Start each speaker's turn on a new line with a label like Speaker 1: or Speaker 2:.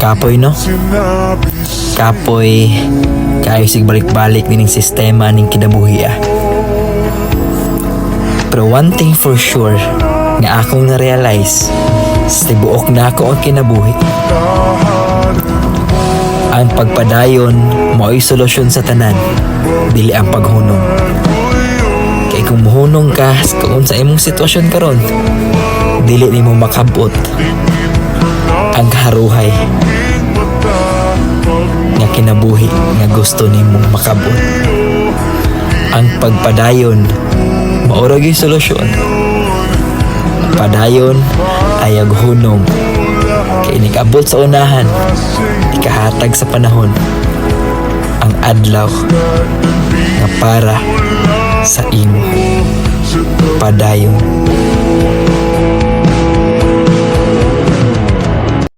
Speaker 1: Kapoy no? Kapoy kayo sig balik-balik ning sistema ning kinabuhi ah. Pero one thing for sure nga akong na-realize, tibuok na ako ang kinabuhi. Ang pagpadayon mao'y solusyon sa tanan, dili ang paghunong. Kay kung muhunong ka kung sa imong sitwasyon karon, dili nimo makabot ang haruhay nga kinabuhi nga gusto nimong makabot. Ang pagpadayon maura gyud solusyon. Padayon ay hunong, kay inikabot sa unahan, ikahatag sa panahon ang adlaw nga para sa imo. Padayon.